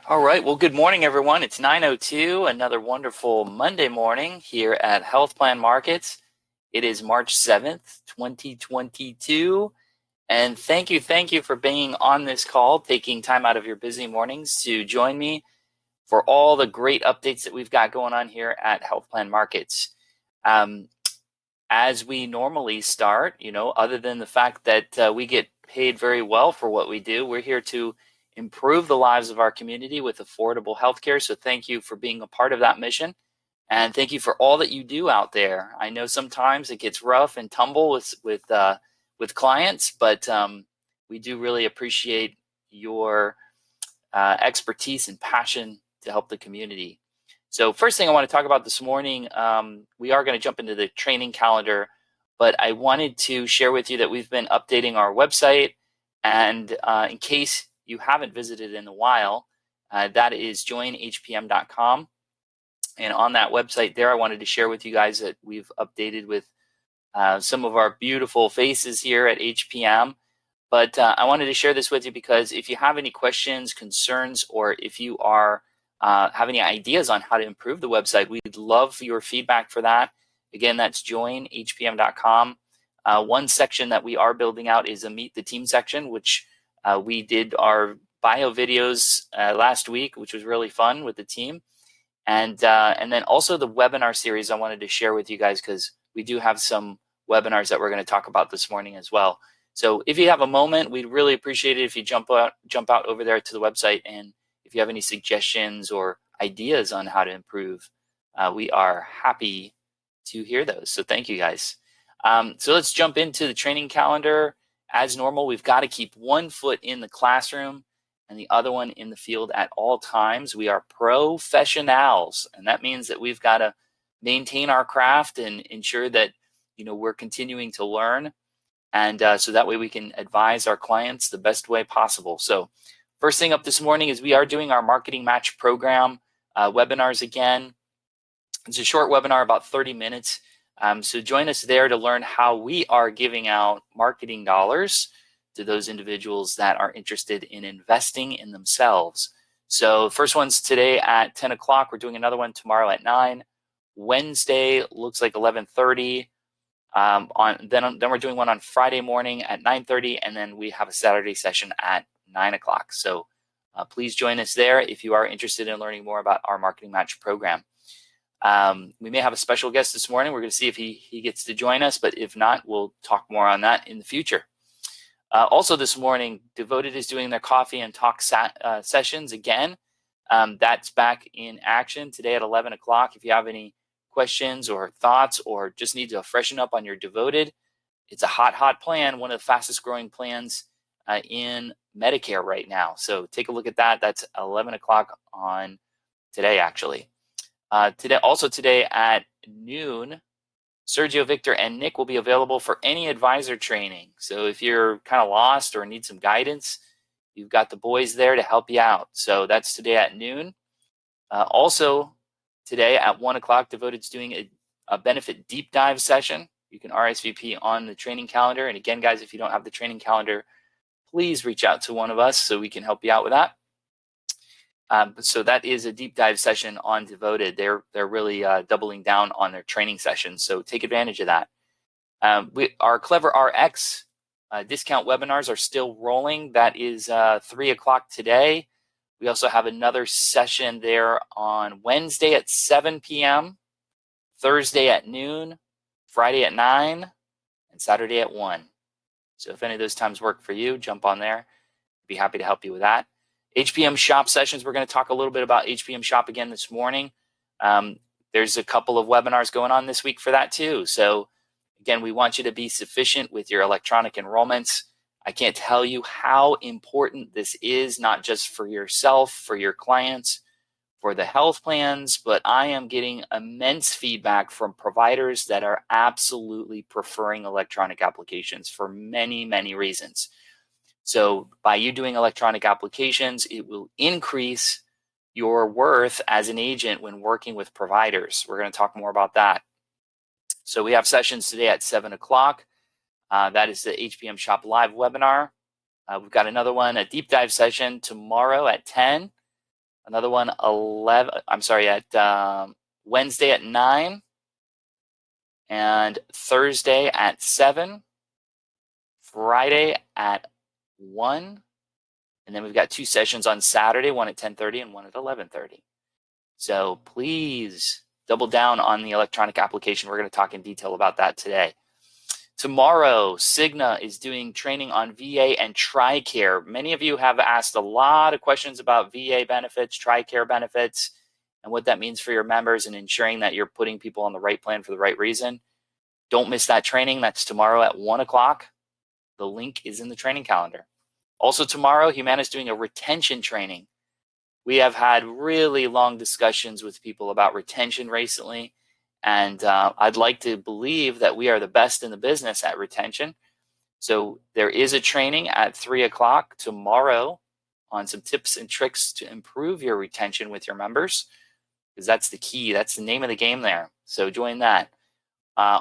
All right. Well, good morning, everyone. It's 9:02, another wonderful Monday morning here at Health Plan Markets. It is March 7th, 2022. And thank you for being on this call, taking time out of your busy mornings to join me for all the great updates that we've got going on here at Health Plan Markets. As we normally start, other than the fact that we get paid very well for what we do, we're here to improve the lives of our community with affordable healthcare. So thank you for being a part of that mission. And thank you for all that you do out there. I know sometimes it gets rough and tumble with clients, but we do really appreciate your expertise and passion to help the community. So first thing I want to talk about this morning, we are going to jump into the training calendar, but I wanted to share with you that we've been updating our website. And in case you haven't visited in a while, that is joinhpm.com. And on that website there, I wanted to share with you guys that we've updated with some of our beautiful faces here at HPM. But I wanted to share this with you because if you have any questions, concerns, or if you are have any ideas on how to improve the website, we'd love your feedback for that. Again, that's joinhpm.com. One section that we are building out is a Meet the Team section, which we did our bio videos last week, which was really fun with the team. And then also the webinar series I wanted to share with you guys because we do have some webinars that we're going to talk about this morning as well. So if you have a moment, we'd really appreciate it if you jump out over there to the website, and if you have any suggestions or ideas on how to improve, we are happy to hear those. So thank you guys. So let's jump into the training calendar. As normal, we've got to keep one foot in the classroom and the other one in the field at all times. We are professionals, and that means that we've got to maintain our craft and ensure that we're continuing to learn. And so that way we can advise our clients the best way possible. So first thing up this morning is we are doing our Marketing Match program webinars again. It's a short webinar, about 30 minutes. So join us there to learn how we are giving out marketing dollars to those individuals that are interested in investing in themselves. So first one's today at 10 o'clock. We're doing another one tomorrow at 9. Wednesday looks like 11:30. Then we're doing one on Friday morning at 9:30, and then we have a Saturday session at 9 o'clock. So please join us there if you are interested in learning more about our Marketing Match program. We may have a special guest this morning. We're going to see if he gets to join us, but if not, we'll talk more on that in the future. Also this morning, Devoted is doing their coffee and talk sessions again. That's back in action today at 11 o'clock. If you have any questions or thoughts or just need to freshen up on your Devoted, it's a hot plan, one of the fastest growing plans in Medicare right now. So take a look at that. That's 11 o'clock on today, actually. Today at noon, Sergio, Victor, and Nick will be available for any advisor training. So if you're kind of lost or need some guidance, you've got the boys there to help you out. So that's today at noon. Also today at 1 o'clock, Devoted's doing a benefit deep dive session. You can RSVP on the training calendar. And again, guys, if you don't have the training calendar, please reach out to one of us so we can help you out with that. So that is a deep dive session on Devoted. They're really doubling down on their training sessions. So take advantage of that. Our Clever RX discount webinars are still rolling. That is 3 o'clock today. We also have another session there on Wednesday at 7 p.m., Thursday at noon, Friday at 9, and Saturday at 1. So if any of those times work for you, jump on there. I'd be happy to help you with that. HPM Shop sessions, we're going to talk a little bit about HPM Shop again this morning. There's a couple of webinars going on this week for that too. So again, we want you to be sufficient with your electronic enrollments. I can't tell you how important this is, not just for yourself, for your clients, for the health plans, but I am getting immense feedback from providers that are absolutely preferring electronic applications for many, many reasons. So by you doing electronic applications, it will increase your worth as an agent when working with providers. We're going to talk more about that. So we have sessions today at 7 o'clock. That is the HPM Shop Live webinar. We've got another one, a deep dive session tomorrow at 10. another one 11. I'm sorry, at Wednesday at 9, and Thursday at 7, Friday at 1, and then we've got 2 sessions on Saturday, one at 10:30 and one at 11:30. So please double down on the electronic application. We're going to talk in detail about that today. Tomorrow, Cigna is doing training on VA and TRICARE. Many of you have asked a lot of questions about VA benefits, TRICARE benefits, and what that means for your members and ensuring that you're putting people on the right plan for the right reason. Don't miss that training. That's tomorrow at 1 o'clock. The link is in the training calendar. Also tomorrow, Humana is doing a retention training. We have had really long discussions with people about retention recently, and I'd like to believe that we are the best in the business at retention. So there is a training at 3 o'clock tomorrow on some tips and tricks to improve your retention with your members, because that's the key. That's the name of the game there. So join that.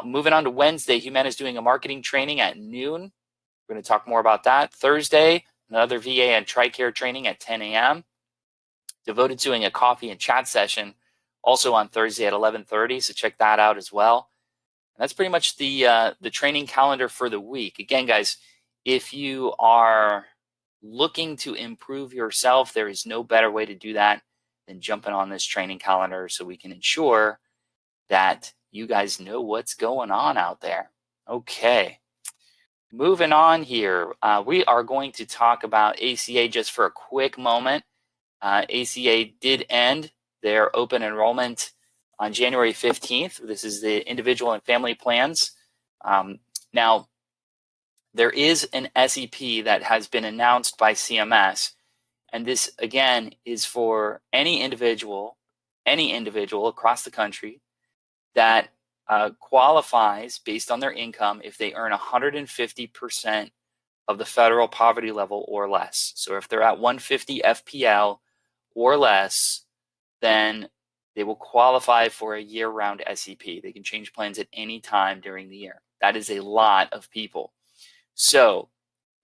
Moving on to Wednesday, Humana is doing a marketing training at noon. We're going to talk more about that. Thursday, another VA and TRICARE training at 10 a.m. Devoted to doing a coffee and chat session also on Thursday at 11:30. So check that out as well. And that's pretty much the training calendar for the week. Again, guys, if you are looking to improve yourself, there is no better way to do that than jumping on this training calendar so we can ensure that you guys know what's going on out there. Okay. Moving on here, we are going to talk about ACA just for a quick moment. ACA did end their open enrollment on January 15th. This is the individual and family plans. Now, there is an SEP that has been announced by CMS, and this, again, is for any individual across the country that qualifies based on their income if they earn 150% of the federal poverty level or less. So if they're at 150 FPL or less, then they will qualify for a year-round SEP. They can change plans at any time during the year. That is a lot of people. So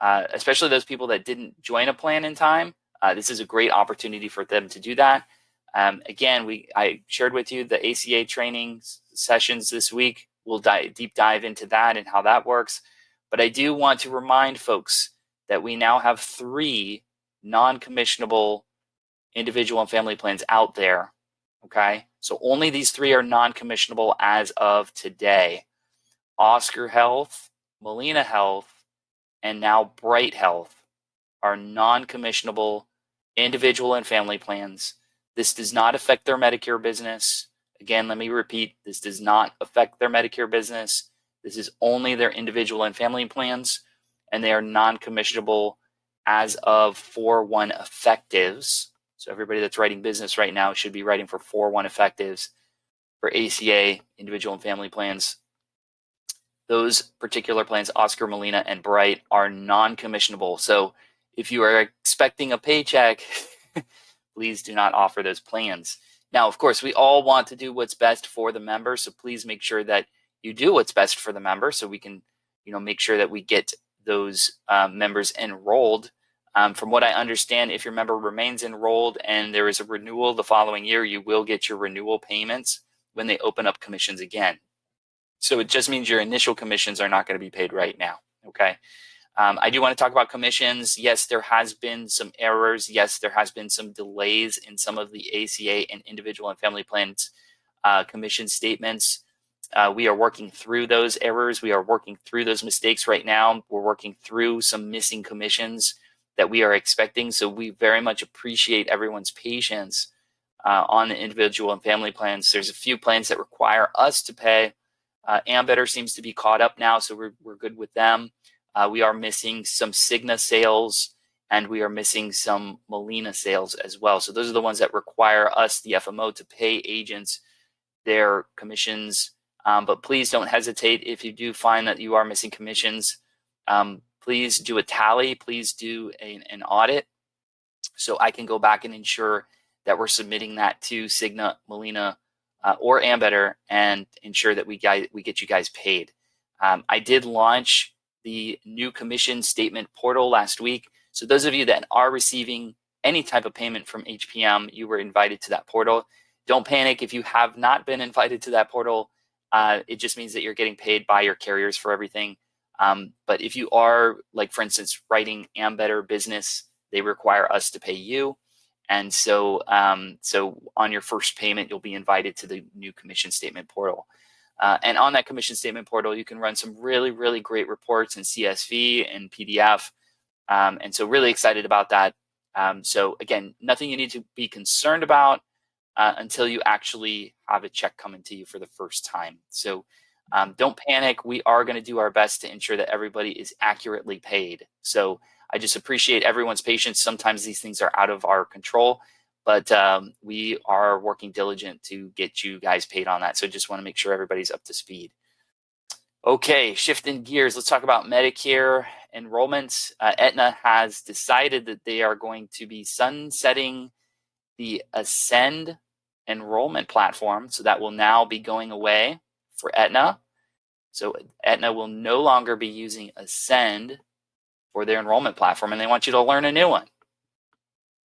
especially those people that didn't join a plan in time, this is a great opportunity for them to do that. Again, I shared with you the ACA training sessions this week. We'll deep dive into that and how that works. But I do want to remind folks that we now have 3 non-commissionable individual and family plans out there. Okay, so only these 3 are non-commissionable as of today. Oscar Health, Molina Health, and now Bright Health are non-commissionable individual and family plans. This does not affect their Medicare business. Again, let me repeat, this does not affect their Medicare business. This is only their individual and family plans, and they are non-commissionable as of 4/1 effectives. So everybody that's writing business right now should be writing for 4/1 effectives for ACA individual and family plans. Those particular plans, Oscar, Molina, and Bright, are non-commissionable. So if you are expecting a paycheck, please do not offer those plans. Now, of course, we all want to do what's best for the member, so please make sure that you do what's best for the member so we can, make sure that we get those members enrolled. From what I understand, if your member remains enrolled and there is a renewal the following year, you will get your renewal payments when they open up commissions again. So it just means your initial commissions are not going to be paid right now, okay? I do want to talk about commissions. Yes, there has been some errors. Yes, there has been some delays in some of the ACA and individual and family plans commission statements. We are working through those errors. We are working through those mistakes right now. We're working through some missing commissions that we are expecting. So we very much appreciate everyone's patience on the individual and family plans. There's a few plans that require us to pay. Ambetter seems to be caught up now, so we're good with them. We are missing some Cigna sales, and we are missing some Molina sales as well. So those are the ones that require us, the FMO, to pay agents their commissions. But please don't hesitate if you do find that you are missing commissions. Please do a tally. Please do an audit so I can go back and ensure that we're submitting that to Cigna, Molina, or Ambetter and ensure that we get you guys paid. I did launch the new commission statement portal last week. So those of you that are receiving any type of payment from HPM, you were invited to that portal. Don't panic if you have not been invited to that portal. It just means that you're getting paid by your carriers for everything. But if you are, like for instance, writing Ambetter Business, they require us to pay you. And so on your first payment, you'll be invited to the new commission statement portal. And on that commission statement portal, you can run some really, really great reports in CSV and PDF. And so really excited about that. So again, nothing you need to be concerned about until you actually have a check coming to you for the first time. So don't panic. We are going to do our best to ensure that everybody is accurately paid. So I just appreciate everyone's patience. Sometimes these things are out of our control, but we are working diligent to get you guys paid on that. So just want to make sure everybody's up to speed. Okay, shifting gears, let's talk about Medicare enrollments. Aetna has decided that they are going to be sunsetting the Ascend enrollment platform. So that will now be going away for Aetna. So Aetna will no longer be using Ascend for their enrollment platform, and they want you to learn a new one.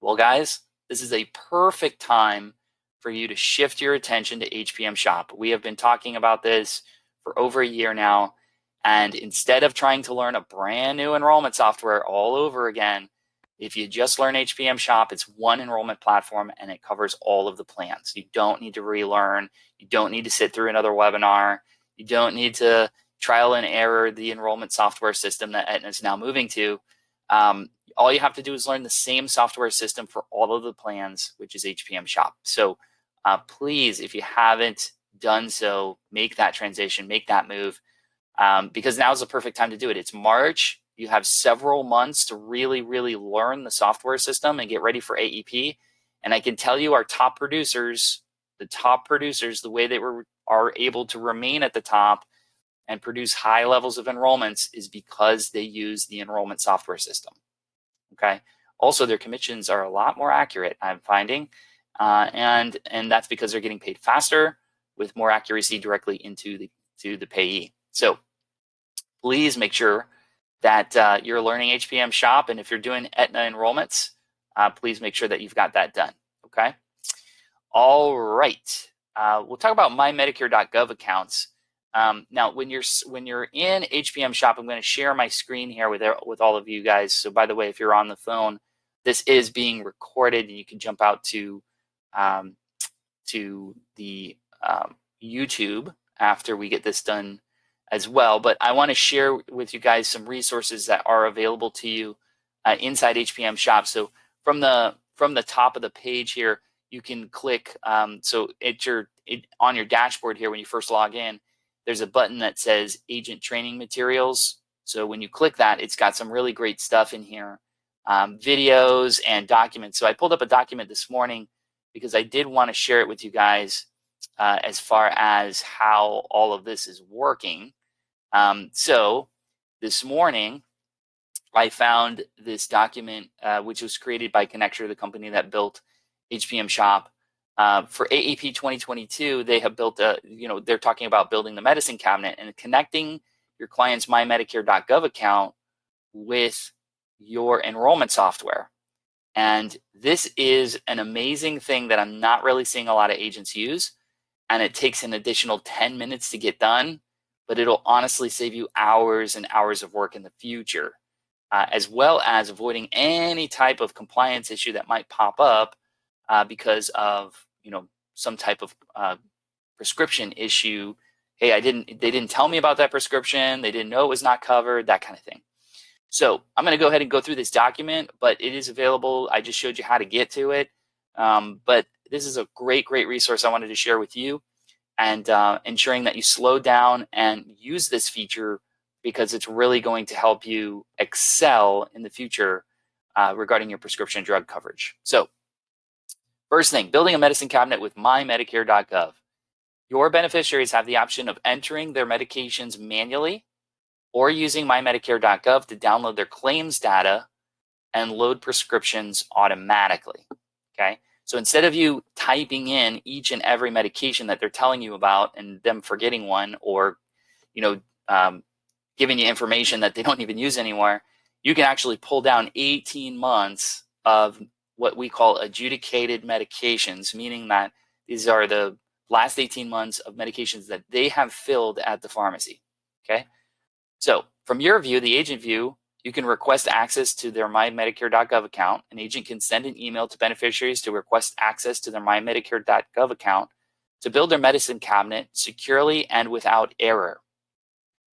Well, guys, this is a perfect time for you to shift your attention to HPM Shop. We have been talking about this for over a year now, and instead of trying to learn a brand new enrollment software all over again, if you just learn HPM Shop, it's one enrollment platform and it covers all of the plans. You don't need to relearn. You don't need to sit through another webinar. You don't need to trial and error the enrollment software system that Aetna is now moving to. All you have to do is learn the same software system for all of the plans, which is HPM Shop. So please, if you haven't done so, make that transition, make that move, because now is the perfect time to do it. It's March. You have several months to really, really learn the software system and get ready for AEP. And I can tell you our top producers, the way they are able to remain at the top and produce high levels of enrollments is because they use the enrollment software system. Okay. Also, their commissions are a lot more accurate, I'm finding. And that's because they're getting paid faster with more accuracy directly into the payee. So please make sure that you're learning HPM Shop. And if you're doing Aetna enrollments, please make sure that you've got that done. Okay. All right. We'll talk about MyMedicare.gov accounts. Now, when you're in HPM Shop, I'm going to share my screen here with all of you guys. So by the way, if you're on the phone, this is being recorded and you can jump out to the YouTube after we get this done as well. But I want to share with you guys some resources that are available to you inside HPM Shop. So from the top of the page here, you can click. So on your dashboard here when you first log in, there's a button that says Agent Training Materials. So when you click that, it's got some really great stuff in here, videos and documents. So I pulled up a document this morning because I did want to share it with you guys as far as how all of this is working. So this morning, I found this document, which was created by Connector, the company that built HPM Shop. For AEP 2022, they have built they're talking about building the medicine cabinet and connecting your client's MyMedicare.gov account with your enrollment software. And this is an amazing thing that I'm not really seeing a lot of agents use. And it takes an additional 10 minutes to get done, but it'll honestly save you hours and hours of work in the future, as well as avoiding any type of compliance issue that might pop up because of some type of prescription issue. Hey, they didn't tell me about that prescription. They didn't know it was not covered, that kind of thing. So I'm going to go ahead and go through this document, but it is available. I just showed you how to get to it. But this is a great resource I wanted to share with you, and ensuring that you slow down and use this feature because it's really going to help you excel in the future regarding your prescription drug coverage. So first thing, building a medicine cabinet with MyMedicare.gov. Your beneficiaries have the option of entering their medications manually or using MyMedicare.gov to download their claims data and load prescriptions automatically. Okay, so instead of you typing in each and every medication that they're telling you about and them forgetting one, or giving you information that they don't even use anymore, you can actually pull down 18 months of what we call adjudicated medications, meaning that these are the last 18 months of medications that they have filled at the pharmacy. Okay. So from your view, the agent view, you can request access to their MyMedicare.gov account. An agent can send an email to beneficiaries to request access to their MyMedicare.gov account to build their medicine cabinet securely and without error.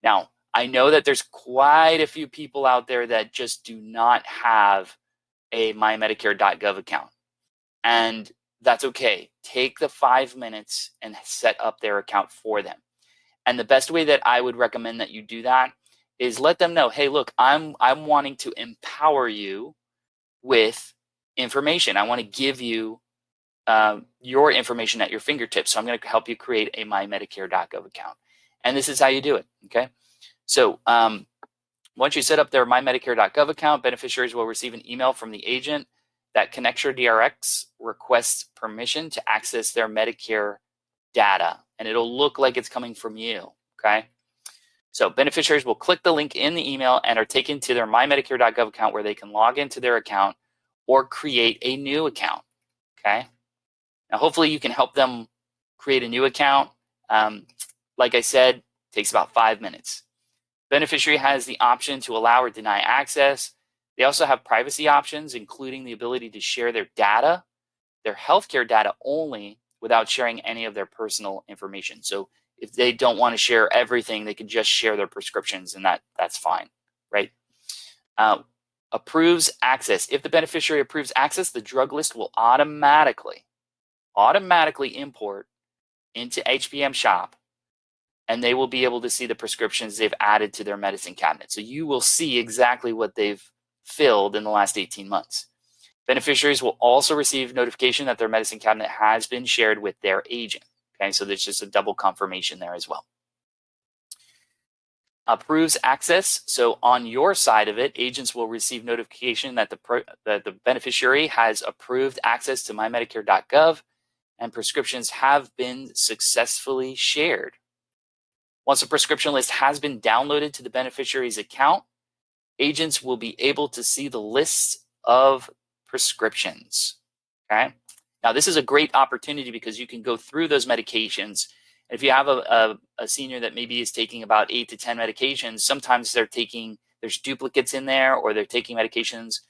Now, I know that there's quite a few people out there that just do not have a MyMedicare.gov account. And that's okay. Take the 5 minutes and set up their account for them. And the best way that I would recommend that you do that is let them know, hey, look, I'm wanting to empower you with information. I want to give you your information at your fingertips. So I'm going to help you create a MyMedicare.gov account. And this is how you do it, okay? So once you set up their MyMedicare.gov account, beneficiaries will receive an email from the agent that connects your DRX, requests permission to access their Medicare data. And it'll look like it's coming from you, okay? So beneficiaries will click the link in the email and are taken to their MyMedicare.gov account where they can log into their account or create a new account, okay? Now, hopefully you can help them create a new account. Like I said, it takes about 5 minutes. Beneficiary has the option to allow or deny access. They also have privacy options, including the ability to share their data, their healthcare data only, without sharing any of their personal information. So if they don't want to share everything, they can just share their prescriptions, and that's fine, right? Approves access. If the beneficiary approves access, the drug list will automatically import into HPM Shop, and they will be able to see the prescriptions they've added to their medicine cabinet. So you will see exactly what they've filled in the last 18 months. Beneficiaries will also receive notification that their medicine cabinet has been shared with their agent. Okay, so there's just a double confirmation there as well. Approves access. So on your side of it, agents will receive notification that the beneficiary has approved access to MyMedicare.gov and prescriptions have been successfully shared. Once a prescription list has been downloaded to the beneficiary's account, agents will be able to see the list of prescriptions. Okay. Now, this is a great opportunity because you can go through those medications. If you have a senior that maybe is taking about 8 to 10 medications, sometimes there's duplicates in there, or they're taking medications,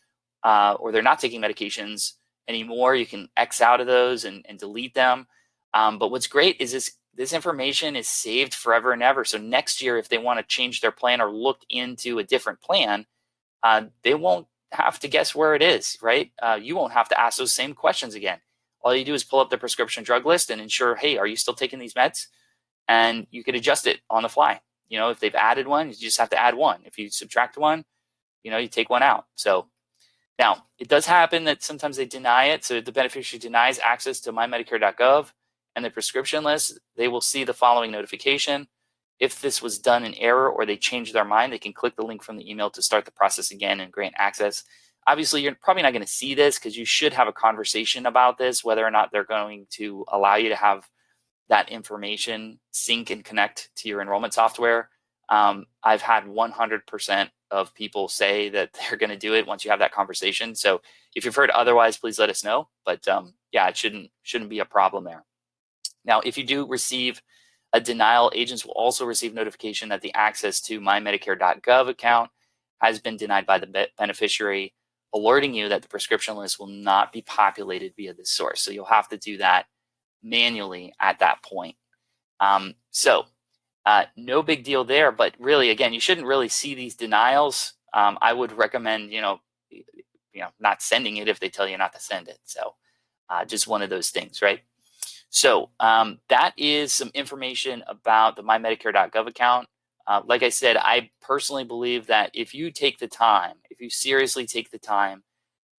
or they're not taking medications anymore. You can X out of those and delete them. But what's great is this information is saved forever and ever. So next year, if they want to change their plan or look into a different plan, they won't have to guess where it is, right? You won't have to ask those same questions again. All you do is pull up the prescription drug list and ensure, hey, are you still taking these meds? And you can adjust it on the fly. You know, if they've added one, you just have to add one. If you subtract one, you take one out. So now it does happen that sometimes they deny it. So if the beneficiary denies access to MyMedicare.gov and the prescription list, they will see the following notification. If this was done in error or they change their mind, they can click the link from the email to start the process again and grant access. Obviously, you're probably not going to see this because you should have a conversation about this, whether or not they're going to allow you to have that information sync and connect to your enrollment software. I've had 100% of people say that they're going to do it once you have that conversation. So if you've heard otherwise, please let us know. But yeah, it shouldn't be a problem there. Now, if you do receive a denial, agents will also receive notification that the access to MyMedicare.gov account has been denied by the beneficiary, alerting you that the prescription list will not be populated via this source. So you'll have to do that manually at that point. No big deal there, but really, again, you shouldn't really see these denials. I would recommend, not sending it if they tell you not to send it. So just one of those things, right? So that is some information about the MyMedicare.gov account. Like I said, I personally believe that if you seriously take the time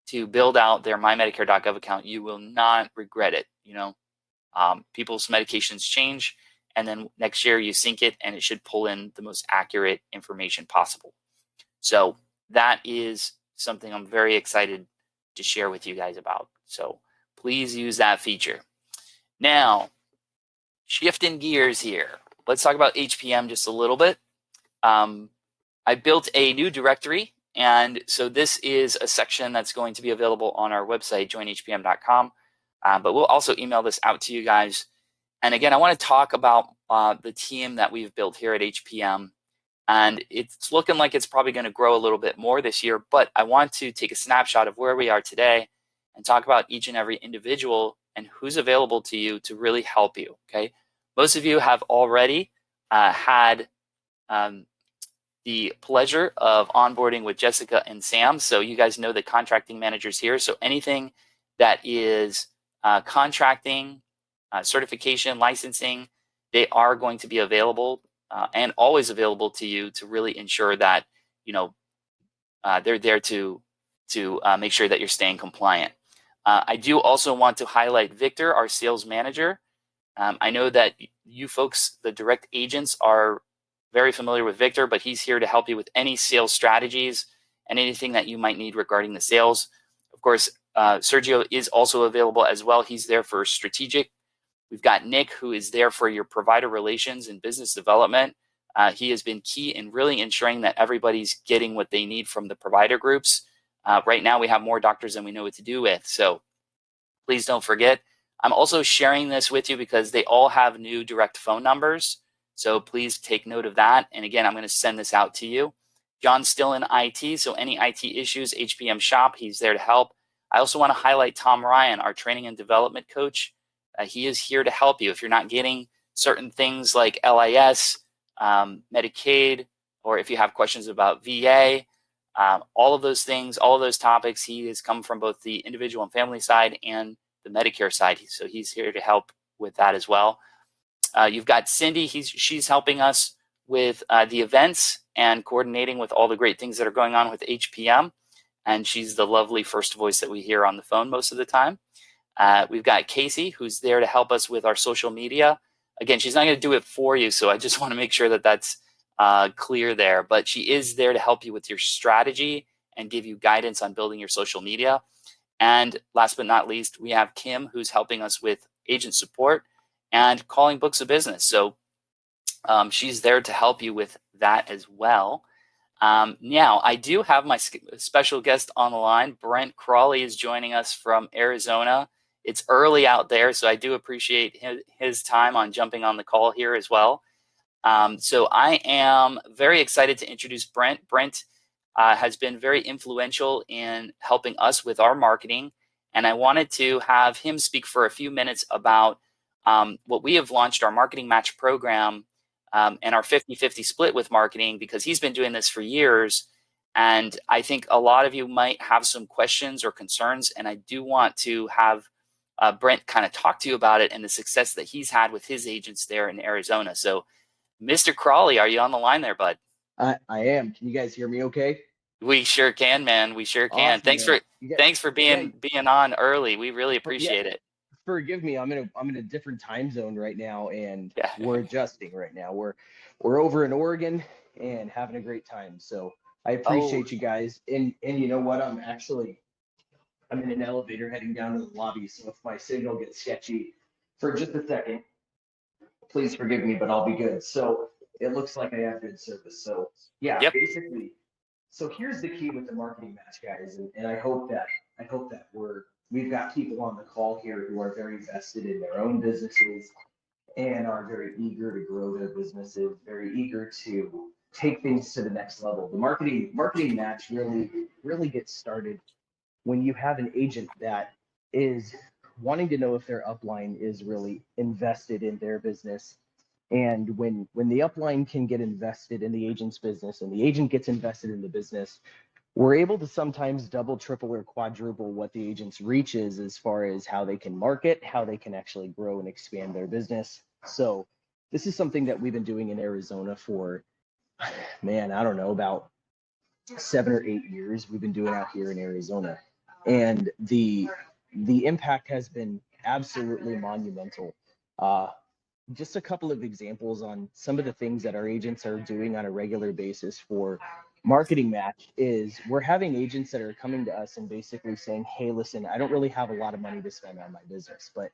to build out their MyMedicare.gov account, you will not regret it. People's medications change, and then next year you sync it, and it should pull in the most accurate information possible. So that is something I'm very excited to share with you guys about. So please use that feature. Now, shifting gears here, let's talk about HPM just a little bit. I built a new directory, And so this is a section that's going to be available on our website, joinhpm.com. But we'll also email this out to you guys. And again, I want to talk about the team that we've built here at HPM. And it's looking like it's probably going to grow a little bit more this year. But I want to take a snapshot of where we are today and talk about each and every individual and who's available to you to really help you. Okay. Most of you have already had the pleasure of onboarding with Jessica and Sam. So you guys know the contracting managers here. So anything that is contracting, certification, licensing, they are going to be available and always available to you to really ensure that, you know, they're there to make sure that you're staying compliant. I do also want to highlight Victor, our sales manager. I know that you folks, the direct agents, are very familiar with Victor, but he's here to help you with any sales strategies and anything that you might need regarding the sales. Of course, Sergio is also available as well. He's there for strategic. We've got Nick, who is there for your provider relations and business development. He has been key in really ensuring that everybody's getting what they need from the provider groups. Right now, we have more doctors than we know what to do with. So please don't forget. I'm also sharing this with you because they all have new direct phone numbers. So please take note of that. And again, I'm going to send this out to you. John's still in IT, so any IT issues, HPM Shop, he's there to help. I also want to highlight Tom Ryan, our training and development coach. He is here to help you. If you're not getting certain things like LIS, Medicaid, or if you have questions about VA, all of those things, all of those topics, he has come from both the individual and family side and the Medicare side. So he's here to help with that as well. You've got Cindy. She's helping us with the events and coordinating with all the great things that are going on with HPM. And she's the lovely first voice that we hear on the phone most of the time. We've got Casey, who's there to help us with our social media. Again, she's not going to do it for you, so I just want to make sure that that's clear there. But she is there to help you with your strategy and give you guidance on building your social media. And last but not least, we have Kim, who's helping us with agent support and calling books of business. So she's there to help you with that as well. Now, I do have my special guest on the line. Brent Crawley is joining us from Arizona. It's early out there, so I do appreciate his time on jumping on the call here as well. So I am very excited to introduce Brent. Brent has been very influential in helping us with our marketing, and I wanted to have him speak for a few minutes about what we have launched, our marketing match program, and our 50-50 split with marketing, because he's been doing this for years. And I think a lot of you might have some questions or concerns, and I do want to have Brent kind of talk to you about it and the success that he's had with his agents there in Arizona. So, Mr. Crawley, are you on the line there, bud? I am. Can you guys hear me okay? We sure can, man. We sure can. Awesome, man. Thanks for being on early. We really appreciate it. Forgive me. I'm in a different time zone right now, and Yeah. we're adjusting right now. We're over in Oregon and having a great time. So I appreciate you guys. And you know what? I'm in an elevator heading down to the lobby. So if my signal gets sketchy for just a second, please forgive me, but I'll be good. So it looks like I have good service. So yeah, Yep. basically. So here's the key with the marketing match, guys, and I hope that we've got people on the call here who are very vested in their own businesses and are very eager to grow their businesses, very eager to take things to the next level. The marketing match really gets started when you have an agent that is wanting to know if their upline is really invested in their business. And when the upline can get invested in the agent's business and the agent gets invested in the business, we're able to sometimes double, triple, or quadruple what the agent's reach is as far as how they can market, how they can actually grow and expand their business. So this is something that we've been doing in Arizona for, man, I don't know, about 7 or 8 years. We've been doing out here in Arizona, and the impact has been absolutely monumental. Just a couple of examples on some of the things that our agents are doing on a regular basis for marketing match is we're having agents that are coming to us and basically saying, hey, listen, I don't really have a lot of money to spend on my business, but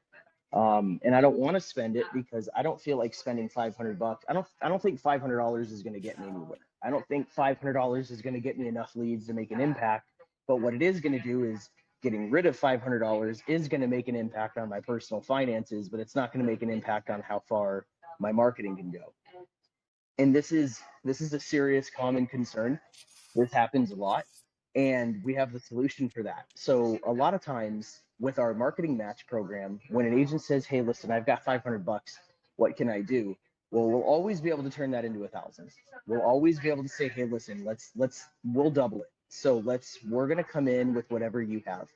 and I don't want to spend it because I don't feel like spending $500. I don't think $500 is going to get me anywhere. I don't think $500 is going to get me enough leads to make an impact. But what it is going to do is getting rid of $500 is going to make an impact on my personal finances, but it's not going to make an impact on how far my marketing can go. And this is a serious common concern. This happens a lot, and we have the solution for that. So a lot of times with our marketing match program, when an agent says, "Hey, listen, I've got $500, what can I do?" Well, we'll always be able to turn that into 1,000. We'll always be able to say, "Hey, listen, we'll double it. So we're gonna come in with whatever you have."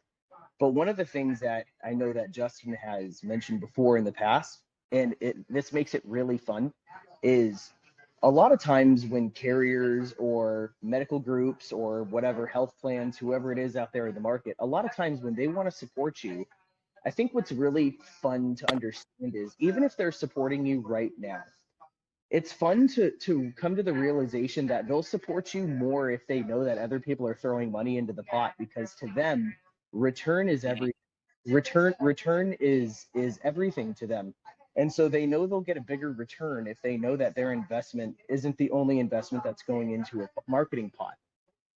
But one of the things that I know that Justin has mentioned before in the past, and this makes it really fun, is a lot of times when carriers or medical groups or whatever health plans, whoever it is out there in the market, a lot of times when they want to support you, I think what's really fun to understand is even if they're supporting you right now, it's fun to come to the realization that they'll support you more if they know that other people are throwing money into the pot, because to them, return is Mhm. every return is everything to them. And so they know they'll get a bigger return if they know that their investment isn't the only investment that's going into a marketing pot.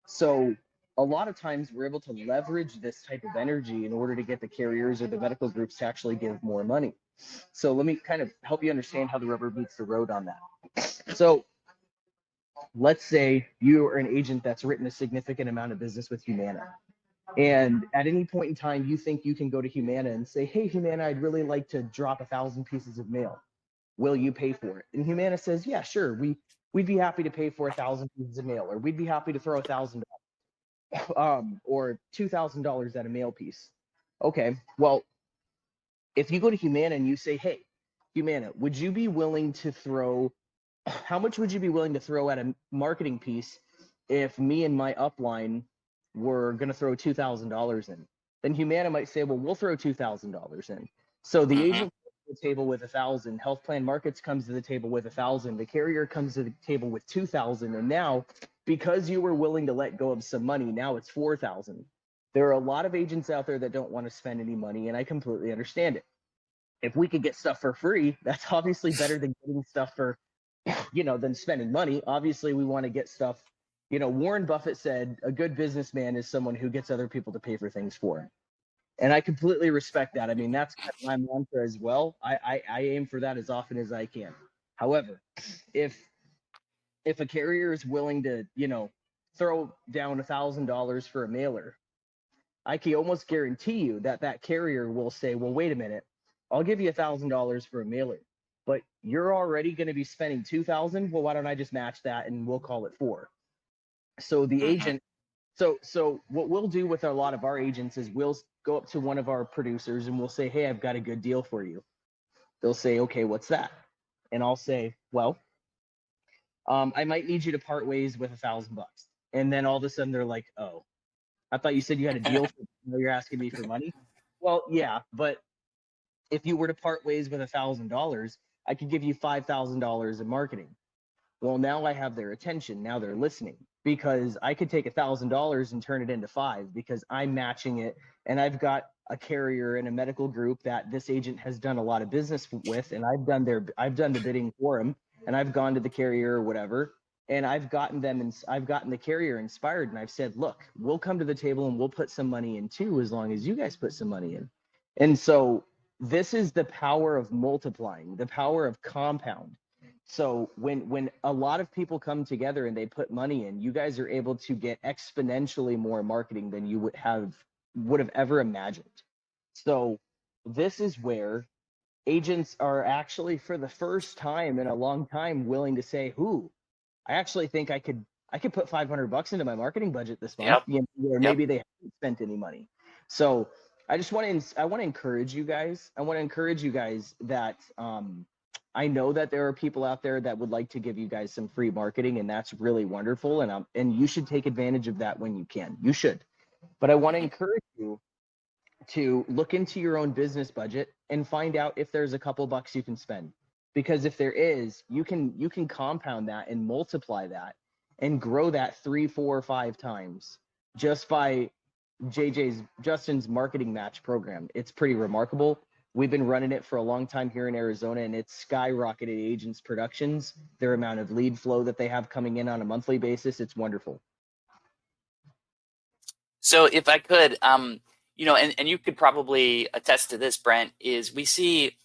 So a lot of times we're able to leverage this type of energy in order to get the carriers or the medical groups to actually give more money. So let me kind of help you understand how the rubber meets the road on that. So let's say you are an agent that's written a significant amount of business with Humana. And at any point in time, you think you can go to Humana and say, "Hey, Humana, I'd really like to drop 1,000 pieces of mail. Will you pay for it?" And Humana says, "Yeah, sure. We'd be happy to pay for 1,000 pieces of mail, or we'd be happy to throw 1,000, or $2,000 at a mail piece." Okay, well, if you go to Humana and you say, "Hey, Humana, would you be willing to throw, how much would you be willing to throw at a marketing piece if me and my upline were going to throw $2,000 in?" Then Humana might say, "Well, we'll throw $2,000 in." So the Mhm. agent comes to the table with 1,000, Health Plan Markets comes to the table with 1,000, the carrier comes to the table with 2,000, and now because you were willing to let go of some money, now it's 4,000. There are a lot of agents out there that don't want to spend any money, and I completely understand it. If we could get stuff for free, that's obviously better than getting stuff for, than spending money. Obviously, we want to get stuff. Warren Buffett said a good businessman is someone who gets other people to pay for things for him. And I completely respect that. I mean, that's kind of my mantra as well. I aim for that as often as I can. However, if a carrier is willing to, throw down $1,000 for a mailer, I can almost guarantee you that that carrier will say, "Well, wait a minute, I'll give you $1,000 for a mailer, but you're already going to be spending 2,000. Well, why don't I just match that and we'll call it 4." So the Mhm. agent, so what we'll do with a lot of our agents is we'll go up to one of our producers and we'll say, "Hey, I've got a good deal for you." They'll say, "Okay, what's that?" And I'll say, "Well, I might need you to part ways with $1,000." And then all of a sudden they're like, "Oh, I thought you said you had a deal for, you're asking me for money." Well, yeah, but if you were to part ways with $1,000, I could give you $5,000 in marketing. Well, now I have their attention. Now they're listening, because I could take $1,000 and turn it into 5 because I'm matching it. And I've got a carrier and a medical group that this agent has done a lot of business with, and I've done the bidding for them, and I've gone to the carrier or whatever, and I've gotten them, and I've gotten the carrier inspired, and I've said, "Look, we'll come to the table and we'll put some money in too, as long as you guys put some money in." And so this is the power of multiplying, the power of compound. So when a lot of people come together and they put money in, you guys are able to get exponentially more marketing than you would have ever imagined. So this is where agents are actually, for the first time in a long time, willing to say, "Who, I actually think I could put $500 into my marketing budget this month," Yep. or Yep. maybe they haven't spent any money. So I want to encourage you guys. I want to encourage you guys that I know that there are people out there that would like to give you guys some free marketing, and that's really wonderful. And you should take advantage of that when you can. You should. But I want to Mhm. encourage you to look into your own business budget and find out if there's a couple bucks you can spend. Because if there is, you can compound that and multiply that and grow that 3, 4, 5 times just by Justin's marketing match program. It's pretty remarkable. We've been running it for a long time here in Arizona, and it's skyrocketed agents' productions, their amount of lead flow that they have coming in on a monthly basis. It's wonderful. So if I could, and you could probably attest to this, Brent, is we see,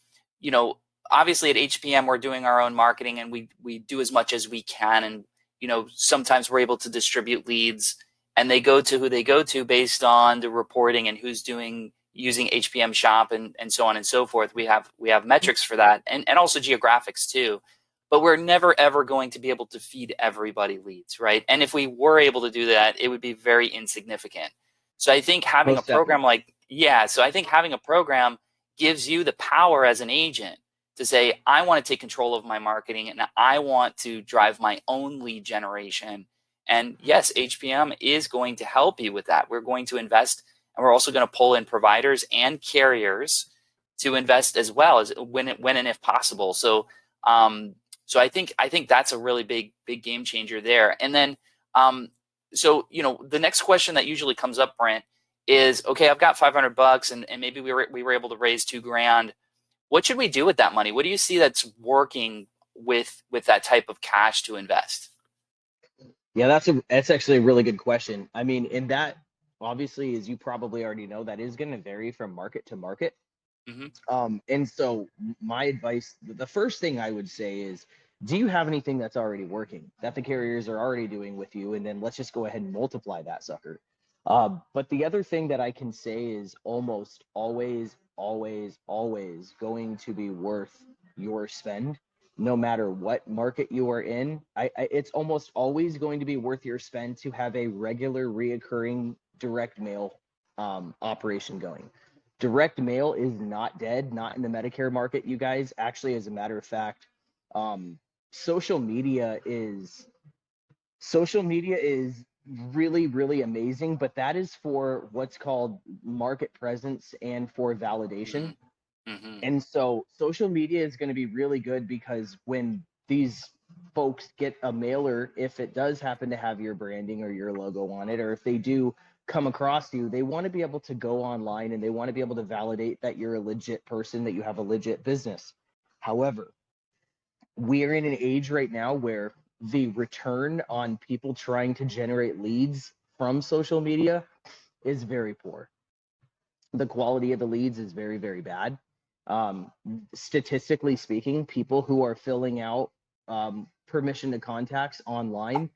obviously at HPM we're doing our own marketing and we do as much as we can, and sometimes we're able to distribute leads and they go to who they go to based on the reporting and who's using HPM Shop and so on and so forth. We have metrics for that, and also geographics too. But we're never ever going to be able to feed everybody leads, right? And if we were able to do that, it would be very insignificant. So I think having a Most definitely. program so I think having a program gives you the power as an agent to say, I want to take control of my marketing and I want to drive my own lead generation. And yes, HPM is going to help you with that. We're going to invest, and we're also going to pull in providers and carriers to invest as well, as when and if possible. So I think that's a really big game changer there. And then the next question that usually comes up, Brent, is, okay, I've got $500 and maybe we were able to raise $2,000. What should we do with that money? What do you see that's working with that type of cash to invest? Yeah, that's actually a really good question. I mean, in that, obviously, as you probably already know, that is going to vary from market to market. Mm-hmm. And so my advice, the first thing I would say is, do you have anything that's already working that the carriers are already doing with you? And then let's just go ahead and multiply that sucker. But the other thing that I can say is almost always, always, always going to be worth your spend, no matter what market you are in. It's almost always going to be worth your spend to have a regular, reoccurring direct mail operation going. Direct mail is not dead, not in the Medicare market, you guys. Actually, as a matter of fact, um, social media is social media is really, really amazing, but that is for what's called market presence and for validation. Mm-hmm. Mm-hmm. And so social media is going to be really good because when these folks get a mailer, if it does happen to have your branding or your logo on it, or if they do come across you, they want to be able to go online and they want to be able to validate that you're a legit person, that you have a legit business. However, we are in an age right now where the return on people trying to generate leads from social media is very poor. The quality of the leads is very, very bad. Um, Statistically speaking, people who are filling out permission to contacts online,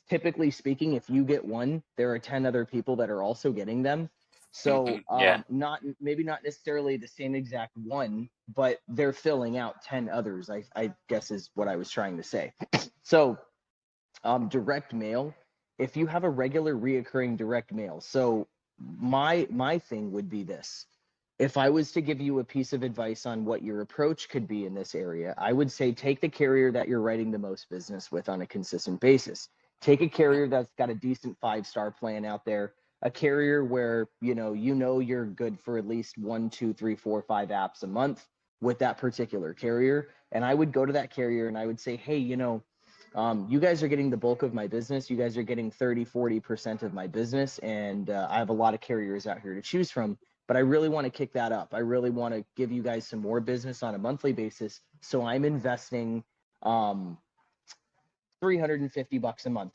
typically speaking, if you get one, there are 10 other people that are also getting them. Mm-hmm. So Yeah. maybe not necessarily the same exact one, but they're filling out 10 others, I guess is what I was trying to say. So direct mail, if you have a regular reoccurring direct mail, so my thing would be this. If I was to give you a piece of advice on what your approach could be in this area, I would say take the carrier that you're writing the most business with on a consistent basis. Take a Mm-hmm. carrier that's got a decent 5-star plan out there, a carrier where you're good for at least 1, 2, 3, 4, 5 apps a month with that particular carrier. And I would go to that carrier and I would say, hey, you guys are getting the bulk of my business. You guys are getting 30, 40% of my business. And I have a lot of carriers out here to choose from, but I really want to kick that up. I really want to give you guys some more business on a monthly basis. So I'm investing um, $350 a month.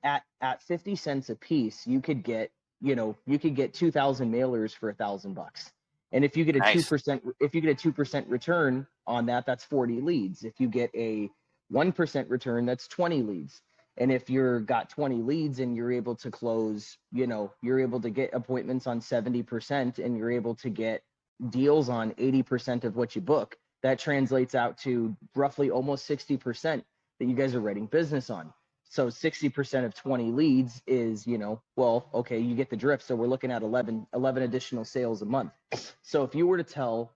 At 50 cents a piece, you could get 2,000 mailers for $1,000. And if you get a two Nice. percent, if you get a 2% return on that, that's 40 leads. If you get a 1% return, that's 20 leads. And if you're got 20 leads and you're able to close, you're able to get appointments on 70% and you're able to get deals on 80% of what you book, that translates out to roughly almost 60% that you guys are writing business on. So 60% of 20 leads is, well, okay, you get the drift. So we're looking at 11 additional sales a month. So if you were to tell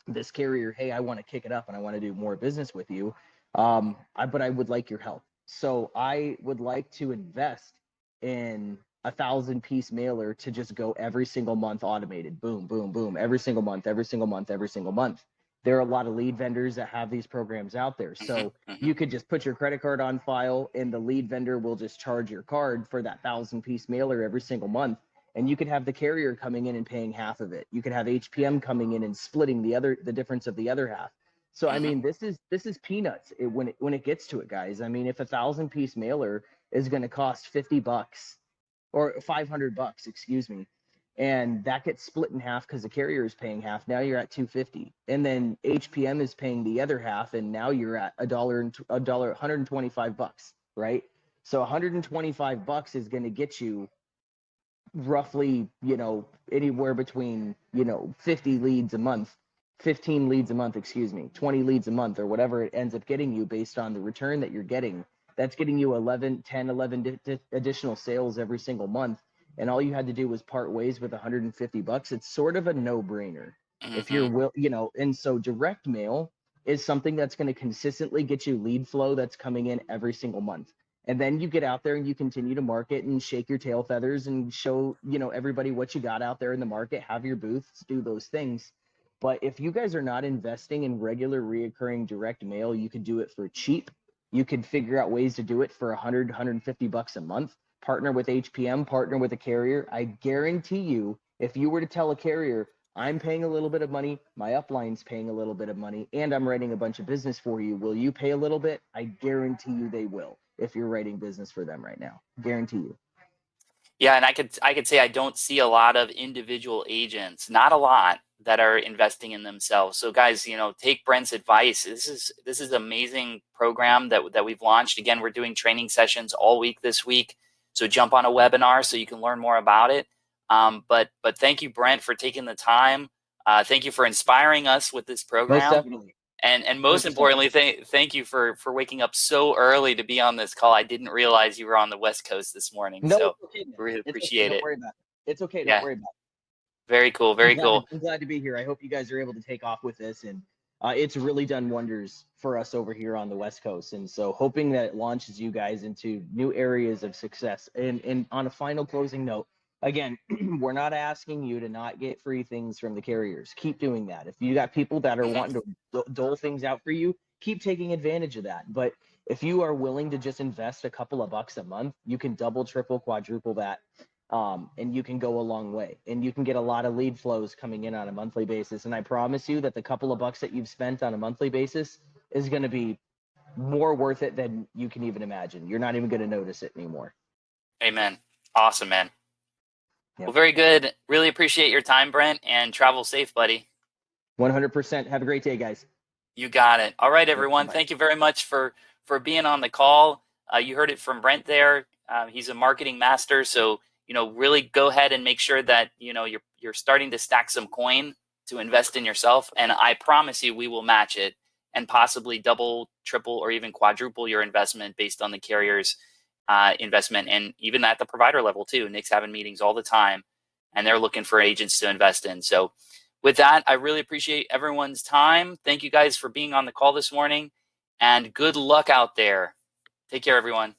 this carrier, hey, I want to kick it up and I want to do more business with you, but I would like your help. So I would like to invest in 1,000-piece mailer to just go every single month automated. Boom, boom, boom, every single month, every single month, every single month. There are a lot of lead vendors that have these programs out there. Mm-hmm. So Mm-hmm. you could just put your credit card on file and the lead vendor will just charge your card for that 1,000-piece mailer every single month. and you could have the carrier coming in and paying half of it. You could have HPM coming in and splitting the difference of the other half. So I mean, this is peanuts when it gets to it, guys. I mean, if a 1,000-piece mailer is going to cost $50 or $500, excuse me, and that gets split in half because the carrier is paying half, now you're at $250, and then HPM is paying the other half, and now you're at $125, right? So $125 is going to get you roughly, anywhere between, 50 leads a month, 15 leads a month, excuse me, 20 leads a month, or whatever it ends up getting you based on the return that you're getting. That's getting you 11 additional sales every single month. And all you had to do was part ways with $150. It's sort of a no-brainer if you're and so direct mail is something that's going to consistently get you lead flow that's coming in every single month. And then you get out there and you continue to market and shake your tail feathers and show, everybody what you got out there in the market, have your booths, do those things. But if you guys are not investing in regular reoccurring direct mail, you could do it for cheap. You could figure out ways to do it for $150 a month. Partner with HPM, partner with a carrier. I guarantee you, if you were to tell a carrier, I'm paying a little bit of money, my upline's paying a little bit of money, and I'm writing a bunch of business for you, will you pay a little bit? I guarantee you they will if you're writing business for them right now. Guarantee you. Yeah, and I could say I don't see a lot of individual agents, not a lot, that are investing in themselves. So guys, take Brent's advice. This is an amazing program that we've launched. Again, we're doing training sessions all week this week. So jump on a webinar so you can learn more about it. But thank you, Brent, for taking the time. Thank you for inspiring us with this program. Most definitely. And most 100%. importantly, thank you for waking up so early to be on this call. I didn't realize you were on the West Coast this morning. No, so it's okay, really it's appreciate okay. it. Don't worry about it. It's okay. Yeah. Don't worry about it. Very cool. Very cool. I'm glad to be here. I hope you guys are able to take off with this, and it's really done wonders for us over here on the West Coast. And so hoping that it launches you guys into new areas of success. And on a final closing note, again, we're not asking you to not get free things from the carriers. Keep doing that. If you got people that are wanting to dole things out for you, keep taking advantage of that. But if you are willing to just invest a couple of bucks a month, you can double, triple, quadruple that. And you can go a long way, and you can get a lot of lead flows coming in on a monthly basis. And I promise you that the couple of bucks that you've spent on a monthly basis is going to be more worth it than you can even imagine. You're not even going to notice it anymore. Amen. Awesome, man. Yep. Well, very good. Really appreciate your time, Brent, and travel safe, buddy. 100%. Have a great day, guys. You got it. All right, everyone. Bye. Thank you very much for being on the call. You heard it from Brent there. He's a marketing master, so really go ahead and make sure that you're starting to stack some coin to invest in yourself, and I promise you we will match it and possibly double, triple, or even quadruple your investment based on the carrier's investment, and even at the provider level too. Nick's having meetings all the time, and they're looking for agents to invest in. So with that, I really appreciate everyone's time. Thank you guys for being on the call this morning, and good luck out there. Take care, everyone.